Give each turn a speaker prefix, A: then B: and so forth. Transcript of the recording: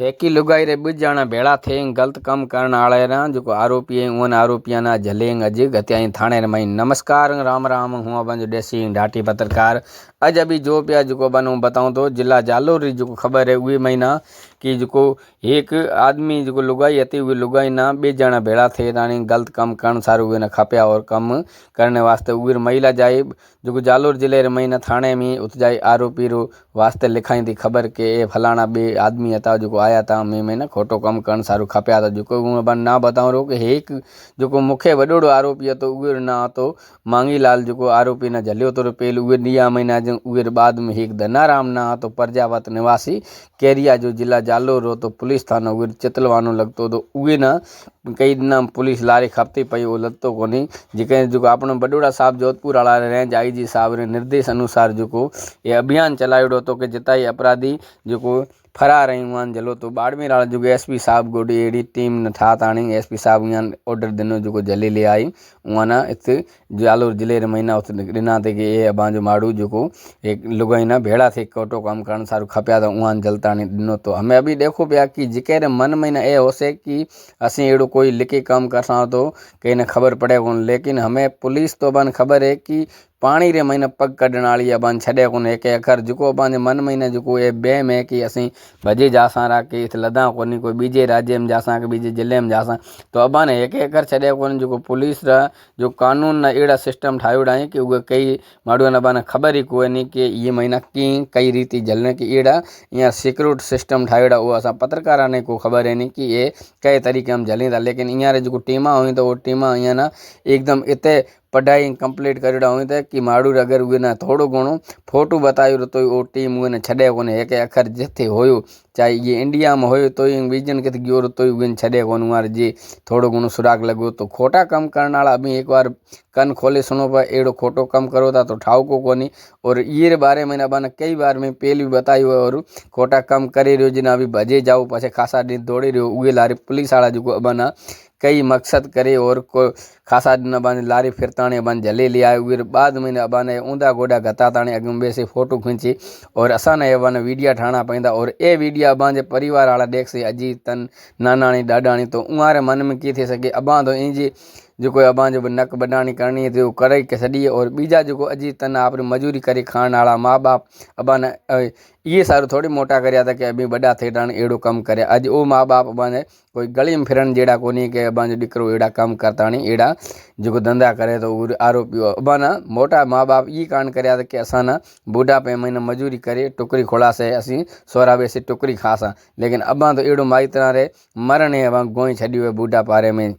A: एकी लुगाई रे बुझ जाना भेड़ा थे गलत कम करण आले ना जो आरोपी है उन आरोपिया ना झलेंग अज गत्याई थाने रे मई। नमस्कार राम राम हूँ बन देसी ढाटी पत्रकार। अज अभी जो पिया जो बन बताऊँ तो जिला जालोर री जो खबर है उही महीना कि जो एक आदमी जो लुगाई हती वे लुगाई ना बे जना भेड़ा थे रानी गलत कम करण सारू वे खप्या और कम करने वास्ते उर महिला जाए जो जालोर जिले रे महीना थाने में उत जाए आरोपी रो वास्ते लिखाई थी खबर के फलाना बे आदमी था जो आया था मैं ना खोटो कम करण सारू खप्या था जो बन ना बताऊँ रो कि एक जो मुख्य वडोड़ो आरोपी हतो उर ना तो मांगीलाल जो आरोपी ना झलियो तो पेल उर दिया महीना जो उर बाद में एक धनाराम ना तो प्रजावत निवासी केरिया जो जिला जालोर रो तो पुलिस थाना उर चितलवानो लगतो तो उए ना कई दिन पुलिस लारी खपती पई वो लगतो कोनी जिके जो अपनो बडोड़ा साहब जोधपुर वाला रेंज आईजी साहब रे निर्देश अनुसार जो ये अभियान चलायो तो कि जिताई अपराधी जो फरार रही जलो तो बाड़मेर वाला जो एसपी साहब गोडी एडी टीम न था ताणी एसपी साहब यहाँ ऑर्डर दिनो जो जल्दी ले आई वहाँ ना इत जालोर जिले रे महीना उत दिना थे कि ये अबांजो माड़ू जो एक लुगाई ना भेड़ा थे कोटो काम करण सारू खप्या था वहाँ जलता नहीं दिनो। तो हमें अभी देखो पिया कि जिके रे मन में ए होसे कि असी एड़ो कोई लिखे काम करसा तो कहीं ने खबर पड़े कोन, लेकिन हमें पुलिस तो बन खबर है कि पानी रे महीने पग कढ़ण वाली अबान छड़े कोन एक अखर जो अबान मन महीने जो ये बेम है कि असी भजे जासा रा कि लदा कोनी कोई बीजे राज्य में जासा कि बीजे जिले में जासा तो अबान एक अखर छड़े कोन जो पुलिस रा जो कानून ना एड़ा सिस्टम ठायोड़ा है कि वो कई माड़ू अबान खबर ही कोई नहीं कि ये महीना की कई रीति जलने की एड़ा यहाँ सिक्योरिट सिस्टम ठायोड़ा वो असा पत्रकारा ने को खबर है नहीं कि ये कई तरीके हम जली था। लेकिन यहाँ जो टीमा हुई तो वो टीमा यहाँ ना एकदम इतने पढ़ाई कंप्लीट करेड़ा हुई थे कि माड़ू अगर उहे ना थोड़ो घणो फोटो बतायो तो वो टीम उहे छड़े कोने एक अखर जिथे होयो चाहे ये इंडिया में होयो तो विजन के गयो तो उहे छड़े कोन वार जे थोड़ो घणो सुराग लगो तो खोटा कम करने वाला अभी एक बार कन खोले सुनो पर एड़ो खोटो कम करो था तो ठाव को कोनी। और ये बारे में बन कई बार में पहली बताई और खोटा कम करे रहो जिना अभी भजे जाओ पाछे खासा दिन दौड़े रहो उहे लारे पुलिस वाला जो बना कई मकसद करे और को खासा दिन बन लारी फिरताने बन जले लिया उर बाद में अबान ऊंधा गोडा गता ताने अगुंबे से फोटो खींची और असाने बन वीडियो ठाणा पैंदा और ए वीडियो अबान जे परिवार वाला देख से अजी तन नानाणी डाडाणी तो उहारे मन में की थे सके अबान तो इंजी जो कोई अबान जो नक बडाणी करनी है तो करे के सड़ी और बीजा जो अजी तन आप मजूरी करे खाण वाला माँ बाप अबान ये सारू थोड़ी मोटा करया था कि अभी बड़ा थे टाण एड़ो कम करे अज ओ माँ बाप अबान कोई गली में फिरन जेड़ा कोनी के अबान जो दीकरो एड़ा कम करता नहीं एड़ा जो धंधा करे तो आरोपी अबाना मोटा माँ बाप ये कांड करया था कि असाना बुढ़ापे महीने मजूरी करे टुकरी खोला से असी सोराबे से टुकरी खासा। लेकिन अबान तो एड़ो माई तरह रे मरण है अबान गोई छड़ी हुए बुढ़ा पारे में